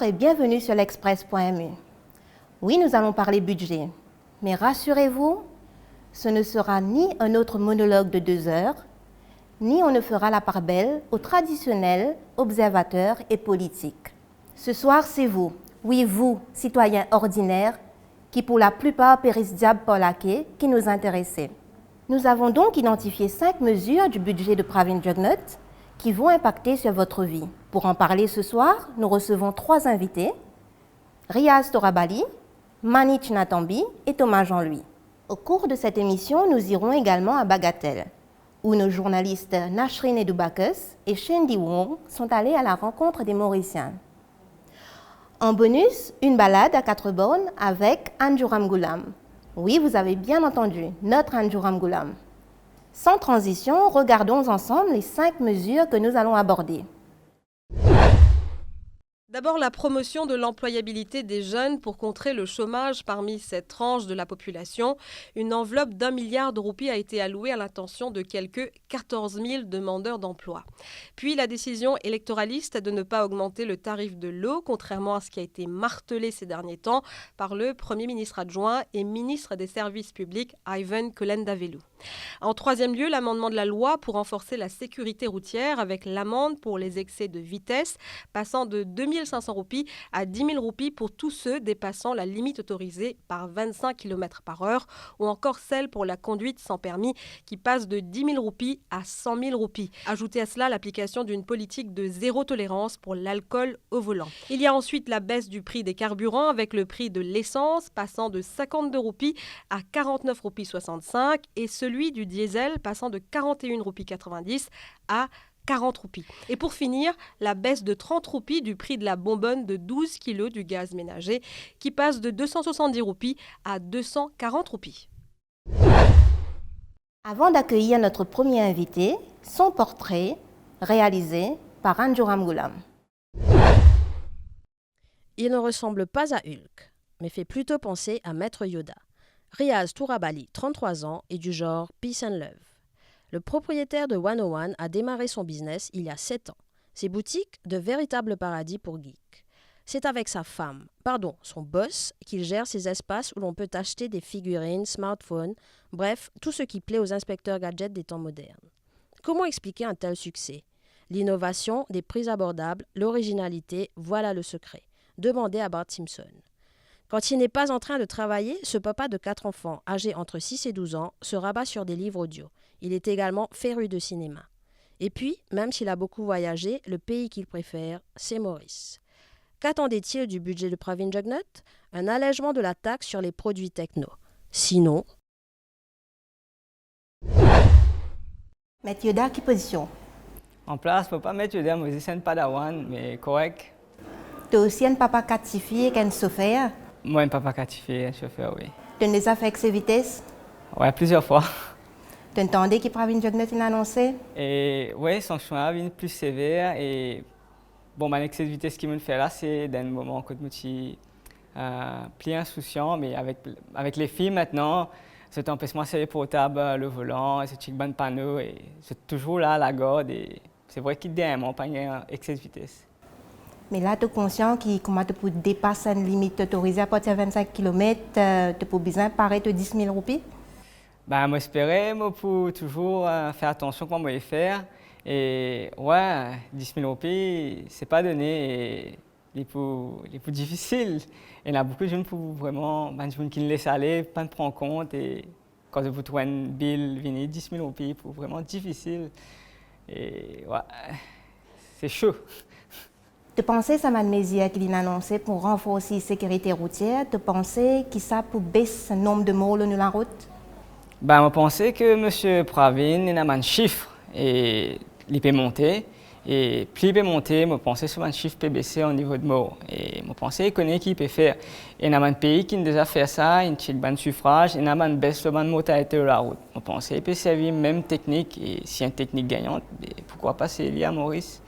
et bienvenue sur l'Express.mu. Oui, nous allons parler budget, mais rassurez-vous, ce ne sera ni un autre monologue de 2 heures, ni on ne fera la part belle aux traditionnels observateurs et politiques. Ce soir, c'est vous, oui vous, citoyens ordinaires, qui pour la plupart périssent diable par la quai, qui nous intéressez. Nous avons donc identifié 5 mesures du budget de Pravin Jugnauth qui vont impacter sur votre vie. Pour en parler ce soir, nous recevons 3 invités, Riaz Torabali, Manich Natambi et Thomas Jean-Louis. Au cours de cette émission, nous irons également à Bagatelle, où nos journalistes Nashrine Edoubakus et Shendi Wong sont allés à la rencontre des Mauriciens. En bonus, une balade à 4 bornes avec Anjuram Ghulam. Oui, vous avez bien entendu, notre Anjuram Ghulam. Sans transition, regardons ensemble les 5 mesures que nous allons aborder. D'abord, la promotion de l'employabilité des jeunes pour contrer le chômage parmi cette tranche de la population. Une enveloppe d'1 milliard de roupies a été allouée à l'intention de quelques 14 000 demandeurs d'emploi. Puis, la décision électoraliste de ne pas augmenter le tarif de l'eau, contrairement à ce qui a été martelé ces derniers temps par le Premier ministre adjoint et ministre des Services publics, Ivan Kolendavelu. En 3e lieu, l'amendement de la loi pour renforcer la sécurité routière avec l'amende pour les excès de vitesse, passant de 2 500 roupies à 10 000 roupies pour tous ceux dépassant la limite autorisée par 25 km/h, ou encore celle pour la conduite sans permis qui passe de 10 000 roupies à 100 000 roupies. Ajoutez à cela l'application d'une politique de zéro tolérance pour l'alcool au volant. Il y a ensuite la baisse du prix des carburants avec le prix de l'essence passant de 52 roupies à 49 roupies 65 et celui du diesel passant de 41 roupies 90 à 40 roupies. Et pour finir, la baisse de 30 roupies du prix de la bonbonne de 12 kg du gaz ménager qui passe de 270 roupies à 240 roupies. Avant d'accueillir notre premier invité, son portrait réalisé par Anjuram Ghulam. Il ne ressemble pas à Hulk, mais fait plutôt penser à Maître Yoda. Riaz Torabali, 33 ans, est du genre Peace and Love. Le propriétaire de 101 a démarré son business il y a 7 ans. Ses boutiques, de véritables paradis pour geeks. C'est avec son boss, qu'il gère ces espaces où l'on peut acheter des figurines, smartphones, bref, tout ce qui plaît aux inspecteurs gadgets des temps modernes. Comment expliquer un tel succès? L'innovation, des prix abordables, l'originalité, voilà le secret. Demandez à Bart Simpson. Quand il n'est pas en train de travailler, ce papa de 4 enfants, âgé entre 6 et 12 ans, se rabat sur des livres audio. Il est également féru de cinéma. Et puis, même s'il a beaucoup voyagé, le pays qu'il préfère, c'est Maurice. Qu'attendait-il du budget de Pravin Jugnauth? Un allègement de la taxe sur les produits techno. Sinon... Maître Yoda, quelle position? En place, faut pas mettre Yoda, moi c'est un padawan, mais correct. Tu es aussi un papa catifié qu'un chauffeur? Moi, un papa catifié, un chauffeur, oui. Tu as déjà fait excès de vitesse? Ouais, plusieurs fois. Tu entendais que Pravin Jugnauth l'a annoncé? Et ouais, son choix est plus sévère et bon, mon excès de vitesse qui me fait là, c'est d'un moment que je suis plus insouciant, mais avec les filles maintenant, c'est empêchement serré portable, le volant, c'est un bon panneau et c'est toujours là la garde et c'est vrai qu'il derrière pas un excès de vitesse. Mais là, tu es conscient que comment tu peux dépasser une limite autorisée à partir de 25 km, tu peux besoin de paraître 10 000 roupies? Ben, moi, j'espérais, pour toujours faire attention comment je vais faire. Et ouais, 10 000 roupies, c'est pas donné. Et les plus difficiles. Il y en a beaucoup de gens pour vraiment, qui ne laissent aller, pas de prendre compte. Et quand vous trouvez une bill, venez 10 000 roupies, pour vraiment difficile. Et ouais, c'est chaud. Tu pensais ça m'a mesure qu'il a annoncé pour renforcer la sécurité routière? Tu pensais que ça pour baisser le nombre de morts sur la route? Ben, je pensais que M. Pravin il a un chiffre et il peut monter. Et plus il peut monter, je pensais que un chiffre peut baisser au niveau de morts. Et je pensais qu'il peut faire. Il y a un pays qui a déjà fait ça, il y a un bon suffrage, il y a une baisse de la mortalité de la route. Je pensais qu'il peut servir même technique et si une technique gagnante, pourquoi pas c'est lié à Maurice.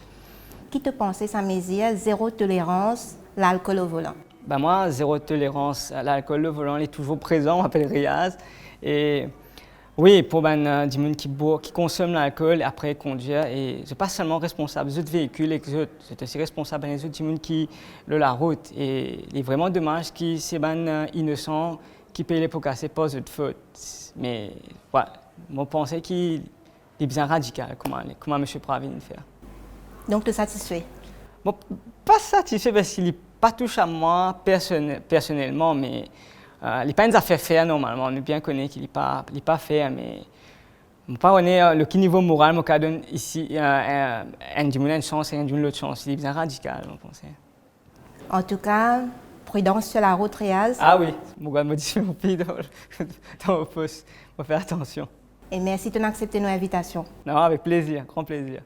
Qui te pensait ça mesure zéro tolérance l'alcool au volant? Ben moi, zéro tolérance à l'alcool au volant, il est toujours présent, on m'appelle Riaz. Et Oui, pour des gens qui consomment l'alcool après conduire, et je suis pas seulement responsable des autres véhicules, et je suis aussi responsable des autres gens qui ont la route. Et il est vraiment dommage que ces gens innocents qui payent les pots cassés pas de faute. Mais voilà, je pense qu'il est bien radical, comment M. Pravin fait. Donc, tu es satisfait? Bon, pas satisfait parce qu'il n'est pas touché à moi personnellement, mais il n'est pas une affaire faire normalement. On est bien connu qu'il n'est pas fait, mais je ne sais pas le niveau moral que donne ici une chance et une autre chance. Il est bien radical, je pense. En tout cas, prudence sur la route, Riaz. Ah oui, je vais modifier mon pays dans le poste. Je vais faire attention. Et merci de accepter nos invitations. Non, avec plaisir, grand plaisir.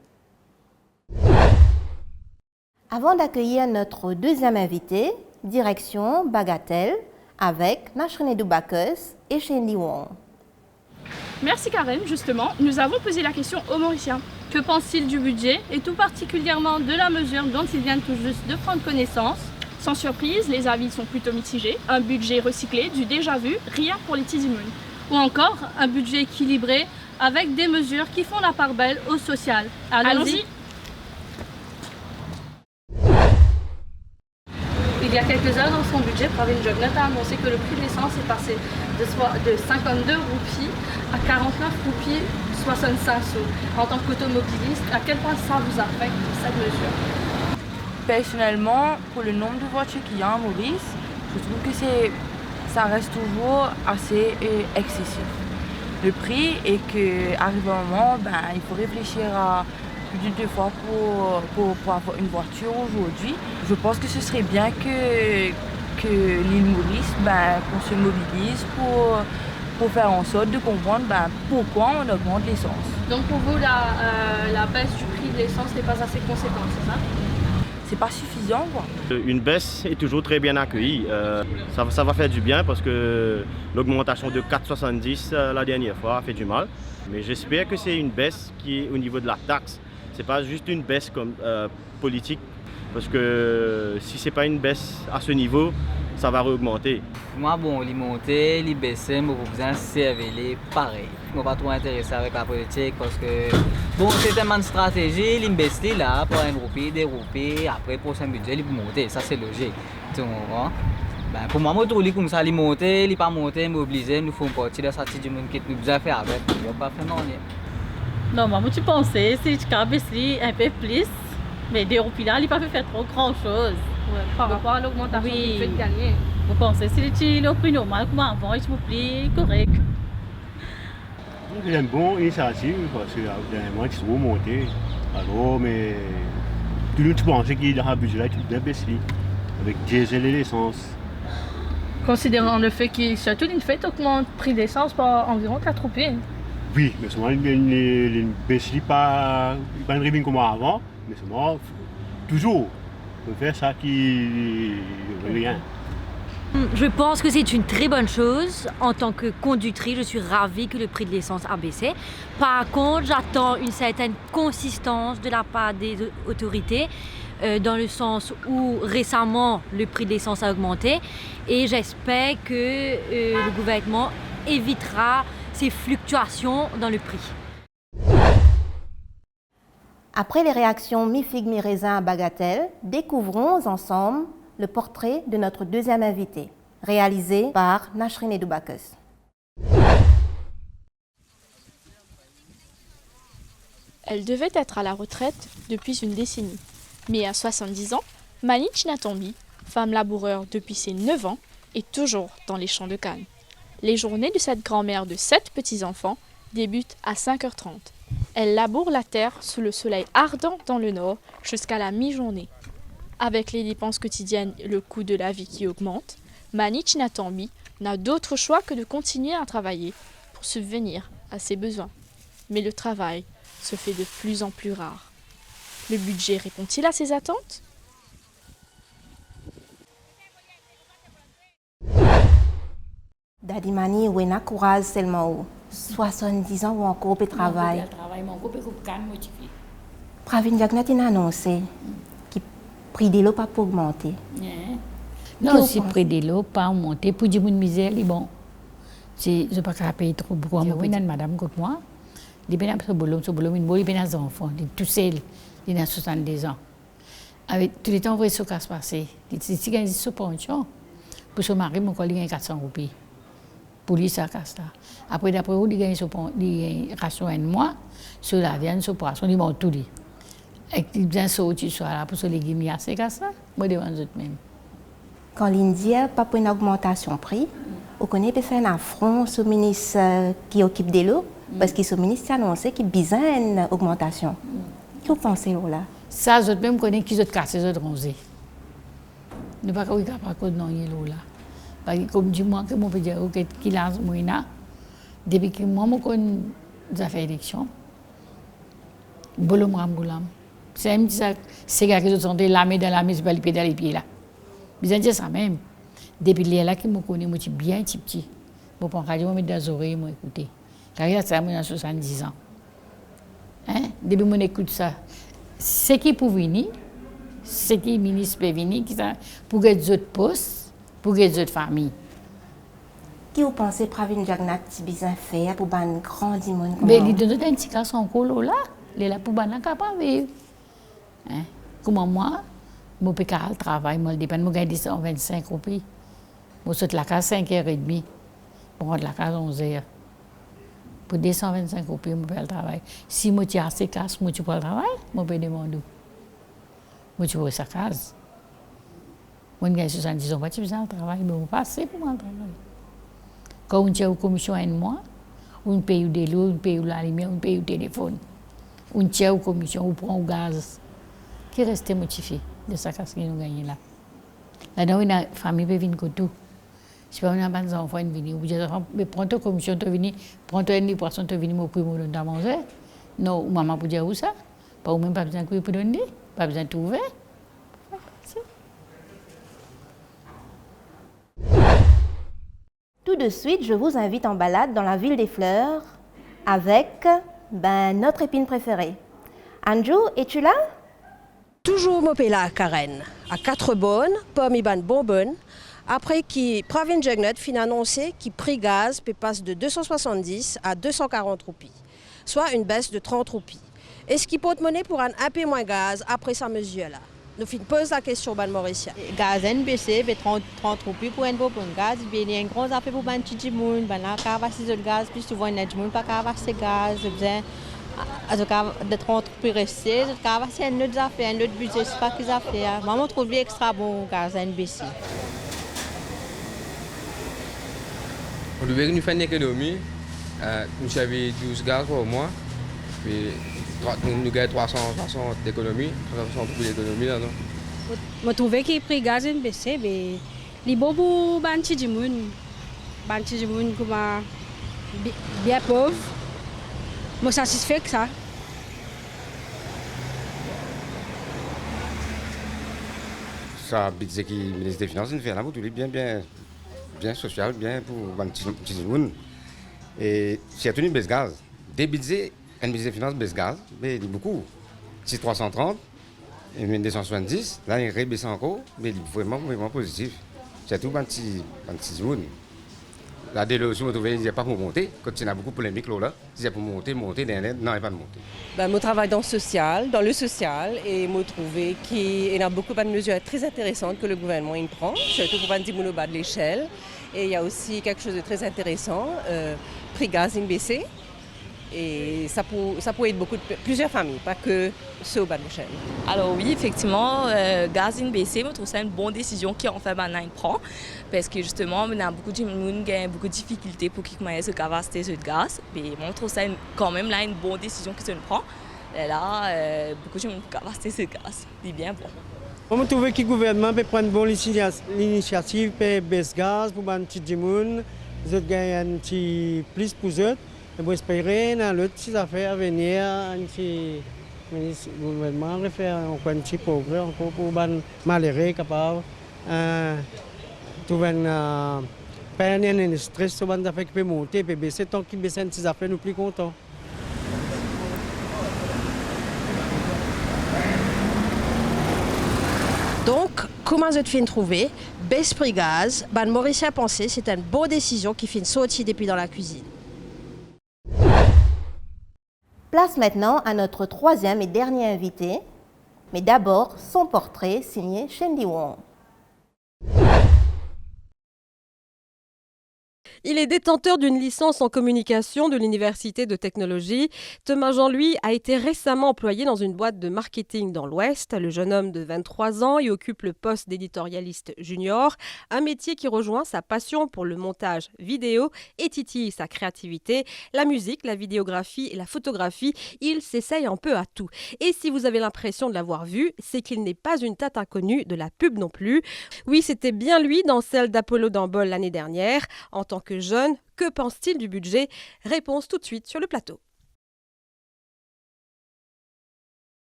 Avant d'accueillir notre deuxième invité, direction Bagatelle avec Nashrine Doubakes et Shenli Wong. Merci Karen, justement, nous avons posé la question aux Mauriciens. Que pensent-ils du budget et tout particulièrement de la mesure dont ils viennent tout juste de prendre connaissance? Sans surprise, les avis sont plutôt mitigés. Un budget recyclé, du déjà vu, rien pour les petits immunes. Ou encore un budget équilibré avec des mesures qui font la part belle au social. Allons-y. Il y a quelques heures, dans son budget, Pravin Jugnauth a annoncé que le prix de l'essence est passé de 52 roupies à 49 roupies 65 sous. En tant qu'automobiliste, à quel point ça vous affecte cette mesure? Personnellement, pour le nombre de voitures qu'il y a en Maurice, je trouve que ça reste toujours assez excessif. Le prix est qu'arrive un moment, il faut réfléchir à plus de 2 fois pour avoir une voiture aujourd'hui. Je pense que ce serait bien que l'île Maurice, qu'on se mobilise pour faire en sorte de comprendre pourquoi on augmente l'essence. Donc pour vous, la baisse du prix de l'essence n'est pas assez conséquente, c'est ça? C'est pas suffisant, quoi. Une baisse est toujours très bien accueillie. Ça va faire du bien parce que l'augmentation de 4,70 la dernière fois a fait du mal. Mais j'espère que c'est une baisse qui est au niveau de la taxe. C'est pas juste une baisse comme politique, parce que si c'est pas une baisse à ce niveau, ça va réaugmenter. Moi, bon, les montées, les baisser, je besoin de servir pareil. Je ne suis pas trop intéressé avec la politique parce que bon, c'est tellement de stratégie, les baisses là pour 1 roupie, 2 roupies, après pour son budget, il peut monter, ça c'est logique. Tu comprends? Pour moi, je trouve comme ça, les monter, les pas monter, m'obliger, nous faut une partie de ça du monde qui nous besoin faire avec, je ne pas faire non. Non, moi, je pensais, si tu as baissé un peu plus, mais 2 roupies là, il n'a pas fait faire trop grand chose. Ouais, par rapport à l'augmentation qu'il fait de gagner. Vous pensez si le prix normal comme avant, il me plaît correct. C'est une bonne initiative parce que dernièrement, ils sont montés. Alors, mais tout le monde pensait qu'il y a un budget là qui est bien baissé, avec diesel et l'essence. Considérant le fait qu'il surtout une fête augmente le prix d'essence par environ 4 roupies. Oui, mais seulement une baisse pas une revient comme avant, mais seulement toujours. On peut faire ça qui rien. Je pense que c'est une très bonne chose. En tant que conductrice, je suis ravie que le prix de l'essence a baissé. Par contre, j'attends une certaine consistance de la part des autorités, dans le sens où récemment le prix de l'essence a augmenté, et j'espère que le gouvernement évitera ces fluctuations dans le prix. Après les réactions mi-figue mi-raisin à Bagatelle, découvrons ensemble le portrait de notre deuxième invité, réalisé par Nashrine Doubakes. Elle devait être à la retraite depuis une décennie. Mais à 70 ans, Mani Chinatombi, femme laboureur depuis ses 9 ans, est toujours dans les champs de canne. Les journées de cette grand-mère de 7 petits-enfants débutent à 5h30. Elle laboure la terre sous le soleil ardent dans le nord jusqu'à la mi-journée. Avec les dépenses quotidiennes et le coût de la vie qui augmente, Mani Chinatombi n'a d'autre choix que de continuer à travailler pour subvenir à ses besoins. Mais le travail se fait de plus en plus rare. Le budget répond-il à ses attentes? Daddy Mani, où est courage seulement où 70 ans ou encore au travail. Pravin Jugnauth a annoncé que le prix de l'eau pas pour augmenter. Non, si le prix de l'eau pas augmenter pour dire une misère, bon. Si je ne peux pas payer trop beaucoup, je vais madame comme moi. Il y a un boulot, il y a des enfants, tout seul, il y a 70 ans. Avec tout le temps, il faut se passer. Si il y a une subvention, pour son mari, mon collègue, il y a 400 roupies. Pour lui, ça casse là. Après, d'après vous, il y a une ration un mois, sur la viande, sur le poisson, il monte tout dit. Et il y a un saut, tu sois là, pour se légumes, c'est casse là. Moi, je demande même. Quand l'Indie n'a pas une augmentation de prix, on connaît peut faire un affront au ministre qui occupe de l'eau, parce que ce ministre a annoncé qu'il y a besoin d'une augmentation. Qu'est-ce que vous pensez là? Ça, je même connais qui ont cassé, ils ont rosé. Ne pas qu'on pas qu'on non là. Parce que comme du moins que mon peut dire qu'il a moyen depuis que moi j'ai fait élection. Bolom rambulam. C'est même ça c'est gars qui sont là mais dans la municipalité dans les pieds là. Bien dire ça même. Depuis là qui me connaît moi bien petit. Bon prendre radio me mettre dans les oreilles moi écouter. Car il a ça moi 70 ans. Hein? Depuis mon écoute ça. Ce qui pour venir, ce qui ministre peut venir pour que les autres postes, pour que les autres familles. Qui vous pensez Pravin Jagnat a besoin de faire pour un grand monde? Mais il donne un petit cas son colo là, il est là pour ban capable vivre. Hein? Comment moi, mon pécal travail, moi dépend moi gagne 125 roupies. Moi saute la case 5h30. Pour rendre la case 11h. Pour 225 roupies, je peux le travail. Si je suis assez casse, je peux le travail, je peux demander. Je peux sa case. Je gagne 70 ans, je peux le travail, mais je peux passer pour le travail. Quand on a une commission un mois, on paye de l'eau, on paye la lumière, on paye le téléphone. On a une commission, on prend le gaz. Qui reste motivé de sa case que nous gagnons là? Là-dedans, une famille peut venir tout. Si pas on a des enfants qui viennent, mais prends ta commission, tu viens, prends ta une poisson, tu viens, mon prix, mon don manger. Non, maman pour dire où ça? Pas ou même pas besoin de pour donner, pas besoin de trouver. Tout de suite, je vous invite en balade dans la ville des fleurs avec notre épine préférée. Anjou, es-tu là? Toujours Mopela Karen, à 4 bonnes, parmi ban bonbonnes. Après qui Pravin Jagnat fin annoncé que le prix gaz peut passer de 270 à 240 roupies, soit une baisse de 30 roupies. Est-ce qu'il peut être monnaie pour un peu moins gaz après sa mesure-là? Nous posons la question aux Mauriciens. Le gaz a baissé de 30 roupies pour un bon gaz. Il y a un gros affaire pour un petit monde. Il y a un gaz, plus souvent il y a un monde pas de gaz. De 30 roupies restées, c'est un autre affaire, un autre budget, c'est pas qu'ils affaires. Maman trouve extra bon gaz à baissé. On devait nous faire une économie. Nous avons 12 gaz par mois. Puis nous gagnons 360 d'économie. 360 roupies d'économie là, non? Je trouve que le prix du gaz est baissé, mais il est bon pour les petits gens. Les petits gens qui sont bien pauvres. Je suis satisfait que ça. Ça budget qui le ministre des Finances nous fait là, tout bien social, bien pour les petits gens. Et c'est une baisse gaz. Des budgets, un ministre des Finances baisse gaz, mais il y a beaucoup. C'est 330, et 270, là il rebaisse encore, mais il est vraiment positif. C'est tout un petit gens. La délocation, il n'y a pas pour monter. Quand il y a beaucoup de polémiques là, il y a pour monter, non, il n'y a pas de monter. Je travaille dans le social, et je trouve qu'il y a beaucoup de mesures très intéressantes que le gouvernement prend, surtout pour diminuer de l'échelle. Et il y a aussi quelque chose de très intéressant, prix gaz baissé. Et ça peut aider plusieurs familles, pas que ceux au bas de l'échelle. Alors oui, effectivement, gaz baissé, je trouve ça une bonne décision qui en fait maintenant prend. Parce que justement, on a beaucoup de gens qui ont beaucoup de difficultés pour qu'ils commencent à capacité de gaz. Mais je trouve ça quand même là une bonne décision qui se prend. Et là, beaucoup de gens ont capacité de gaz. C'est bien bon. Je trouve que le gouvernement peut prendre une bonne initiative pour baisser gaz pour les petits gens. Ils ont gagné un petit plus pour eux. Je espère que l'autre affaire à venir, le gouvernement va faire un petit progrès encore pour les malheureux capables de trouver un stress sur les affaires qui peuvent monter, peut baisser. Tant qu'ils baissent ces affaires, nous sommes plus contents. Donc, comment vous avez trouvé baisse prix gaz, ben Mauricien a pensé que c'était une bonne décision qui fait une sortie depuis dans la cuisine. Place maintenant à notre troisième et dernier invité, mais d'abord son portrait signé Shendy Wong. Il est détenteur d'une licence en communication de l'Université de technologie. Thomas Jean-Louis a été récemment employé dans une boîte de marketing dans l'Ouest. Le jeune homme de 23 ans y occupe le poste d'éditorialiste junior, un métier qui rejoint sa passion pour le montage vidéo et titille sa créativité. La musique, la vidéographie et la photographie, il s'essaye un peu à tout. Et si vous avez l'impression de l'avoir vu, c'est qu'il n'est pas une tête inconnue de la pub non plus. Oui, c'était bien lui dans celle d'Apollo Dambol l'année dernière. En tant que jeune, que pense-t-il du budget? Réponse tout de suite sur le plateau.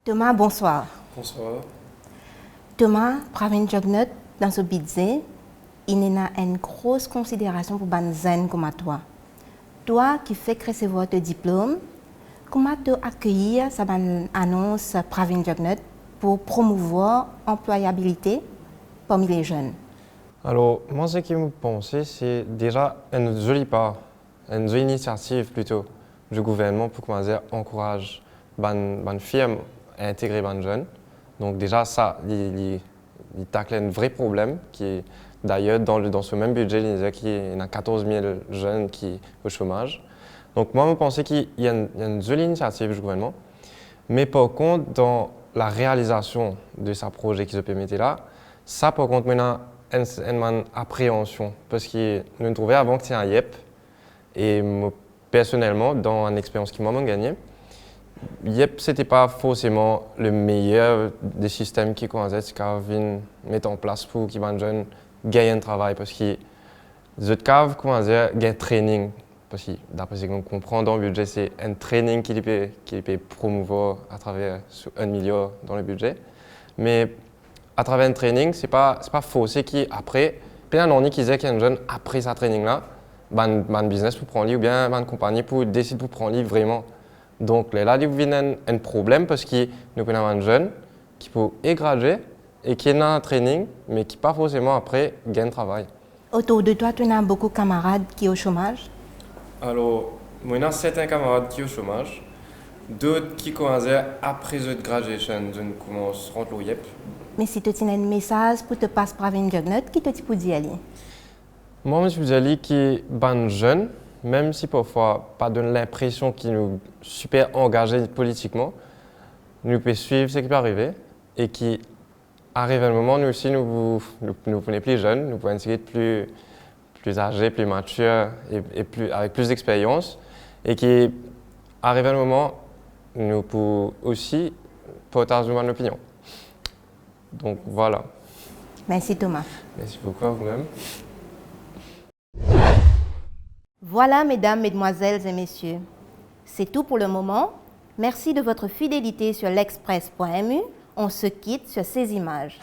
Thomas, bonsoir. Bonsoir. Thomas, Pravin Jugnut, dans ce budget, il y a une grosse considération pour les jeunes comme toi. Toi qui fais recevoir ton diplôme, comment tu accueillis cette annonce Pravin Jugnut pour promouvoir l'employabilité parmi les jeunes? Alors, moi, ce qui me pensait, c'est déjà une jolie part, une jolie initiative plutôt du gouvernement pour commencer à encourager les firmes à intégrer les jeunes. Donc déjà, ça, il tacle un vrai problème qui est d'ailleurs dans ce même budget, il disait qu'il y a 14 000 jeunes qui sont au chômage. Donc moi, je pensais qu'il y a une jolie initiative du gouvernement, mais par contre, dans la réalisation de ce projet qui se permettait là, ça par contre, maintenant, une appréhension parce que nous trouvons avant que c'est un YEP et moi, personnellement dans une expérience qui m'a gagné, YEP c'était pas forcément le meilleur des systèmes qui commençaient à mettre en place pour que les jeunes gagnent un travail parce que les autres caves commençaient à gagner un training parce que d'après ce qu'on comprend dans le budget c'est un training qui peut promouvoir à travers 1 milliard dans le budget mais à travers un training, c'est pas faux. C'est qu'après, plein d'années qui disaient qu'il y a un jeune après sa training-là, un business pour prendre lui ou bien une compagnie pour décider pour prendre lui vraiment. Donc là, il y a un problème parce que nous avons un jeune qui peut graduer et qui est un training, mais qui pas forcément après gagne un travail. Autour de toi, tu as beaucoup de camarades qui sont au chômage? Alors, moi, j'ai certains camarades qui sont au chômage, d'autres qui commencent après la graduation, je commence à rentrer au YEP. Mais si tu as un message pour te passer par Pravin Jugnut, qui te dit d'y aller? Moi, je me dis que les jeunes, même si parfois pas donne l'impression qu'ils nous super engagés politiquement, nous pouvons suivre ce qui peut arriver et qui arrive un moment, nous aussi, nous prenons plus jeunes, nous pouvons essayer de plus âgés, plus matures et avec plus d'expérience et qui arrive un moment, nous pouvons aussi partager notre opinion. Donc voilà. Merci Thomas. Merci beaucoup à vous-même. Voilà mesdames, mesdemoiselles et messieurs. C'est tout pour le moment. Merci de votre fidélité sur l'express.mu. On se quitte sur ces images.